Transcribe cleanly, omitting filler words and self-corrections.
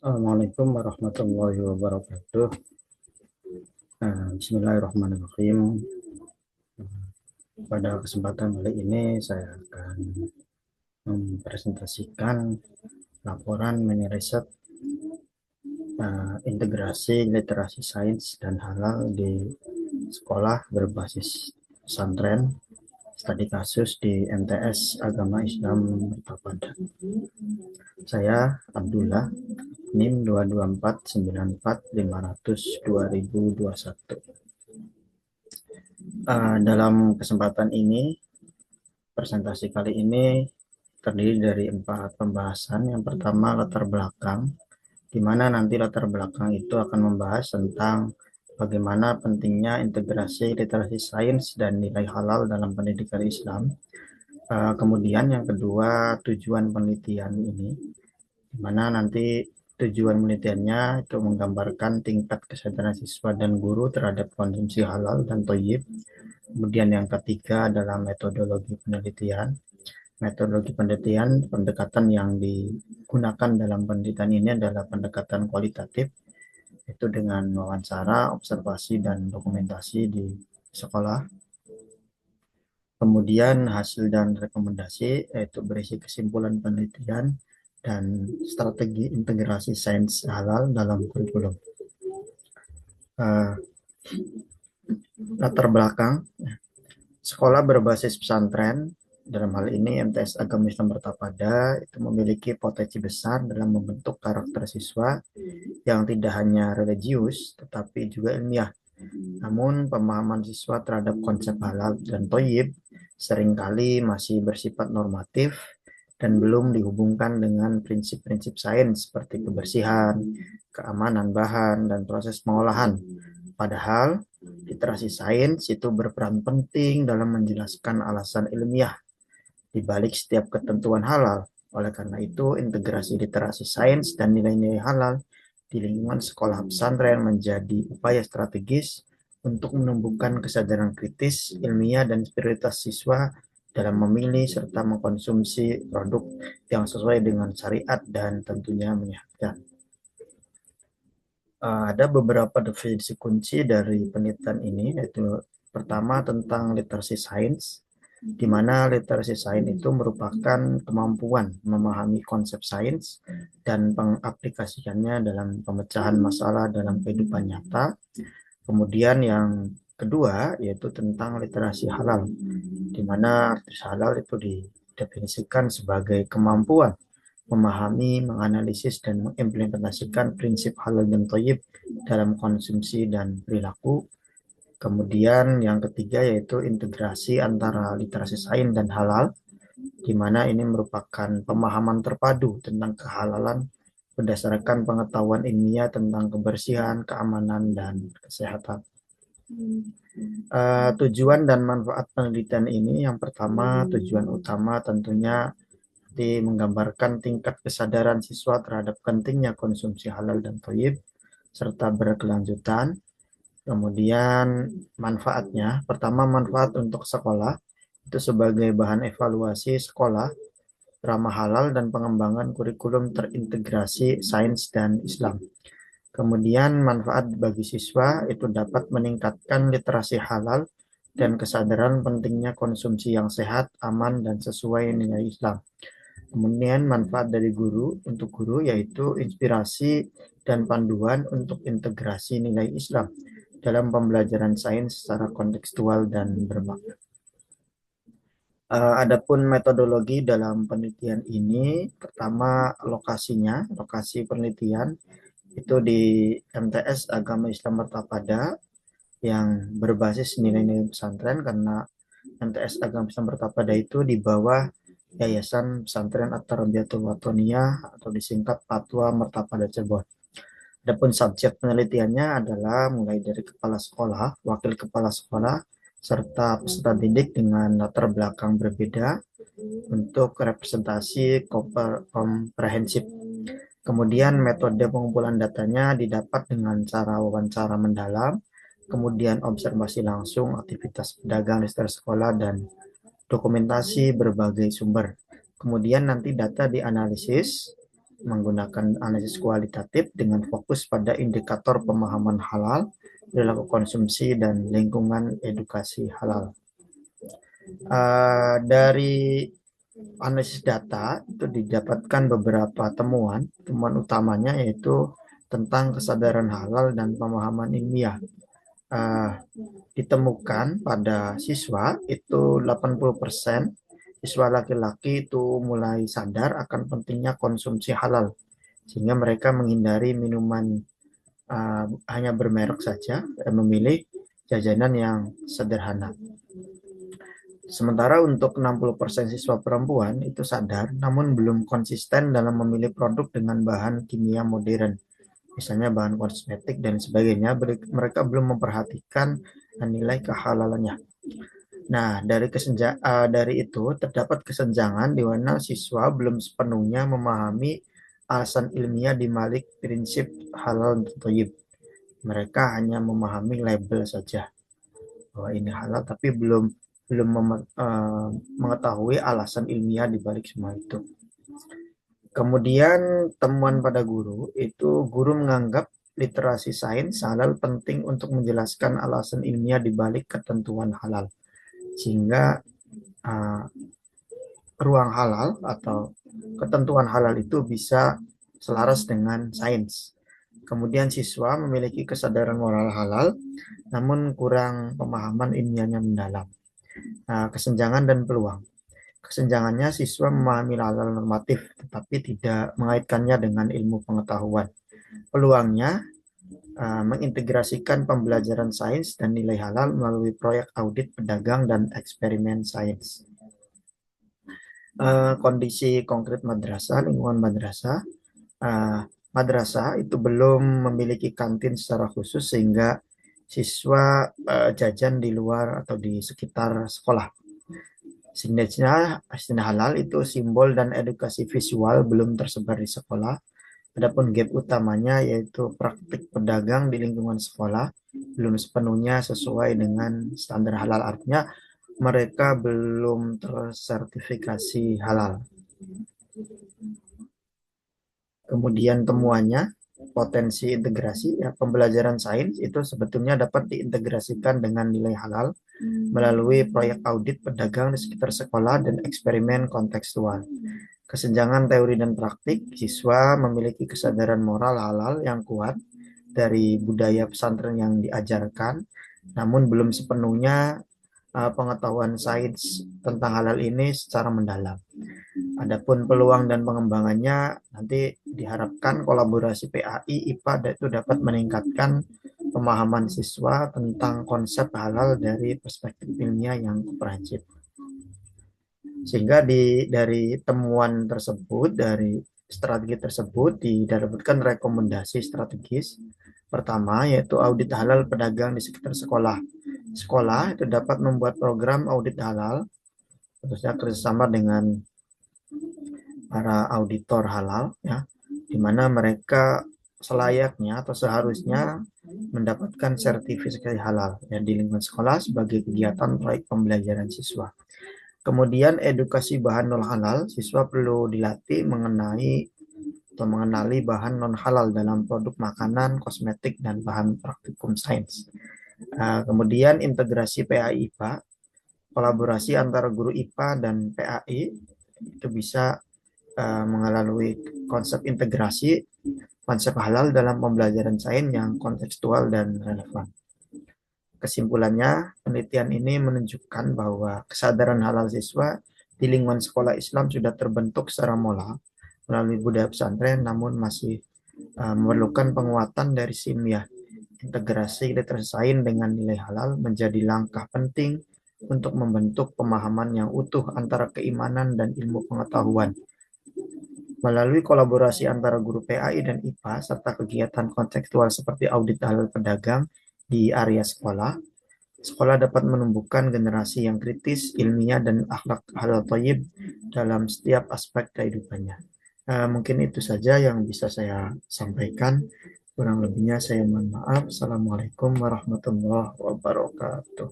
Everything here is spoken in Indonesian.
Assalamualaikum warahmatullahi wabarakatuh. Bismillahirrahmanirrahim. Pada kesempatan kali ini saya akan mempresentasikan laporan mini riset integrasi literasi sains dan halal di sekolah berbasis pesantren studi kasus di MTS Agama Islam Tapada. Saya Abdullah, NIM 22494500021. Dalam kesempatan ini, presentasi kali ini terdiri dari 4 pembahasan. Yang pertama, latar belakang, di mana nanti latar belakang itu akan membahas tentang bagaimana pentingnya integrasi literasi sains dan nilai halal dalam pendidikan Islam. Kemudian yang kedua, tujuan penelitian ini, di mana nanti tujuan penelitiannya itu menggambarkan tingkat kesadaran siswa dan guru terhadap konsumsi halal dan thayyib. Kemudian yang ketiga adalah metodologi penelitian. Metodologi penelitian, pendekatan yang digunakan dalam penelitian ini adalah pendekatan kualitatif, itu dengan wawancara, observasi, dan dokumentasi di sekolah. Kemudian hasil dan rekomendasi, yaitu berisi kesimpulan penelitian dan strategi integrasi sains halal dalam kurikulum. Uh, Latar belakang, sekolah berbasis pesantren, dalam hal ini MTS Agama Islam Pertapada, itu memiliki potensi besar dalam membentuk karakter siswa yang tidak hanya religius, tetapi juga ilmiah. Namun, pemahaman siswa terhadap konsep halal dan thayyib seringkali masih bersifat normatif dan belum dihubungkan dengan prinsip-prinsip sains seperti kebersihan, keamanan bahan, dan proses pengolahan. Padahal, literasi sains itu berperan penting dalam menjelaskan alasan ilmiah di balik setiap ketentuan halal. Oleh karena itu, integrasi literasi sains dan nilai-nilai halal di lingkungan sekolah pesantren menjadi upaya strategis untuk menumbuhkan kesadaran kritis, ilmiah, dan spiritualitas siswa dalam memilih serta mengkonsumsi produk yang sesuai dengan syariat dan tentunya menyehatkan. Ada beberapa definisi kunci dari penelitian ini, yaitu pertama tentang literasi sains, di mana literasi sains itu merupakan kemampuan memahami konsep sains dan pengaplikasikannya dalam pemecahan masalah dalam kehidupan nyata. Kemudian yang kedua yaitu tentang literasi halal, di mana literasi halal itu didefinisikan sebagai kemampuan memahami, menganalisis, dan mengimplementasikan prinsip halal dan thayyib dalam konsumsi dan perilaku. Kemudian yang ketiga yaitu integrasi antara literasi sains dan halal, di mana ini merupakan pemahaman terpadu tentang kehalalan berdasarkan pengetahuan ilmiah tentang kebersihan, keamanan, dan kesehatan. Tujuan dan manfaat penelitian ini, yang pertama, tujuan utama tentunya menggambarkan tingkat kesadaran siswa terhadap pentingnya konsumsi halal dan thayyib serta berkelanjutan. Kemudian manfaatnya, pertama manfaat untuk sekolah itu sebagai bahan evaluasi sekolah ramah halal dan pengembangan kurikulum terintegrasi sains dan Islam. Kemudian manfaat bagi siswa itu dapat meningkatkan literasi halal dan kesadaran pentingnya konsumsi yang sehat, aman, dan sesuai nilai Islam. Kemudian manfaat dari guru untuk guru yaitu inspirasi dan panduan untuk integrasi nilai Islam dalam pembelajaran sains secara kontekstual dan bermakna. Adapun metodologi dalam penelitian ini, pertama lokasi penelitian itu di MTS Agama Islam Pertapada yang berbasis nilai-nilai pesantren, karena MTS Agama Islam Pertapada itu di bawah Yayasan Pesantren At-Tarbiyatul Wathoniyah atau disingkat Fatwa Mertapada Cirebon. Adapun subjek penelitiannya adalah mulai dari kepala sekolah, wakil kepala sekolah, serta peserta didik dengan latar belakang berbeda untuk representasi komprehensif. Kemudian metode pengumpulan datanya didapat dengan cara wawancara mendalam, kemudian observasi langsung aktivitas pedagang di sekitar sekolah, dan dokumentasi berbagai sumber. Kemudian nanti data dianalisis menggunakan analisis kualitatif dengan fokus pada indikator pemahaman halal, perilaku konsumsi, dan lingkungan edukasi halal. Dari analisis data itu didapatkan beberapa temuan. Temuan utamanya yaitu tentang kesadaran halal dan pemahaman ilmiah. Ditemukan pada siswa itu 80% siswa laki-laki itu mulai sadar akan pentingnya konsumsi halal, sehingga mereka menghindari minuman hanya bermerek saja dan memilih jajanan yang sederhana. Sementara untuk 60% siswa perempuan itu sadar namun belum konsisten dalam memilih produk dengan bahan kimia modern, misalnya bahan kosmetik dan sebagainya. Mereka belum memperhatikan nilai kehalalannya. Nah, dari itu terdapat kesenjangan di mana siswa belum sepenuhnya memahami alasan ilmiah di balik prinsip halal dan thayyib. Mereka hanya memahami label saja bahwa ini halal, tapi belum belum mengetahui alasan ilmiah di balik semua itu. Kemudian temuan pada guru itu, guru menganggap literasi sains halal penting untuk menjelaskan alasan ilmiah di balik ketentuan halal, sehingga uh, ruang halal atau ketentuan halal itu bisa selaras dengan sains. Kemudian siswa memiliki kesadaran moral halal, namun kurang pemahaman ilmiahnya mendalam. Kesenjangan dan peluang. Kesenjangannya, siswa memahami halal normatif, tetapi tidak mengaitkannya dengan ilmu pengetahuan. Peluangnya, mengintegrasikan pembelajaran sains dan nilai halal melalui proyek audit pedagang dan eksperimen sains. Kondisi konkret madrasah, lingkungan madrasah. Madrasah itu belum memiliki kantin secara khusus sehingga siswa jajan di luar atau di sekitar sekolah. Sehingga halal itu simbol dan edukasi visual belum tersebar di sekolah. Adapun gap utamanya yaitu praktik pedagang di lingkungan sekolah belum sepenuhnya sesuai dengan standar halal, artinya mereka belum tersertifikasi halal. Kemudian temuannya, potensi integrasi, ya, pembelajaran sains itu sebetulnya dapat diintegrasikan dengan nilai halal melalui proyek audit pedagang di sekitar sekolah dan eksperimen kontekstual. Kesenjangan teori dan praktik, siswa memiliki kesadaran moral halal yang kuat dari budaya pesantren yang diajarkan, namun belum sepenuhnya pengetahuan sains tentang halal ini secara mendalam. Adapun peluang dan pengembangannya, nanti diharapkan kolaborasi PAI IPA itu dapat meningkatkan pemahaman siswa tentang konsep halal dari perspektif ilmiah yang komprehensif. Sehingga dari temuan tersebut, dari strategi tersebut didapatkan rekomendasi strategis. Pertama, yaitu audit halal pedagang di sekitar sekolah. Sekolah itu dapat membuat program audit halal, khususnya kerjasama dengan para auditor halal, ya, di mana mereka selayaknya atau seharusnya mendapatkan sertifikasi halal ya, di lingkungan sekolah sebagai kegiatan proyek pembelajaran siswa. Kemudian edukasi bahan non halal, siswa perlu dilatih mengenali bahan non halal dalam produk makanan, kosmetik, dan bahan praktikum sains. Kemudian integrasi PAI IPA, kolaborasi antara guru IPA dan PAI itu bisa melalui konsep integrasi konsep halal dalam pembelajaran sains yang kontekstual dan relevan. Kesimpulannya, penelitian ini menunjukkan bahwa kesadaran halal siswa di lingkungan sekolah Islam sudah terbentuk secara moral melalui budaya pesantren, namun masih memerlukan penguatan dari ilmiah. Integrasi literasi sains dengan nilai halal menjadi langkah penting untuk membentuk pemahaman yang utuh antara keimanan dan ilmu pengetahuan. Melalui kolaborasi antara guru PAI dan IPA serta kegiatan kontekstual seperti audit halal pedagang di area sekolah, sekolah dapat menumbuhkan generasi yang kritis, ilmiah, dan akhlak halal thayyib dalam setiap aspek kehidupannya. Mungkin itu saja yang bisa saya sampaikan. Kurang lebihnya saya mohon maaf. Assalamualaikum warahmatullahi wabarakatuh.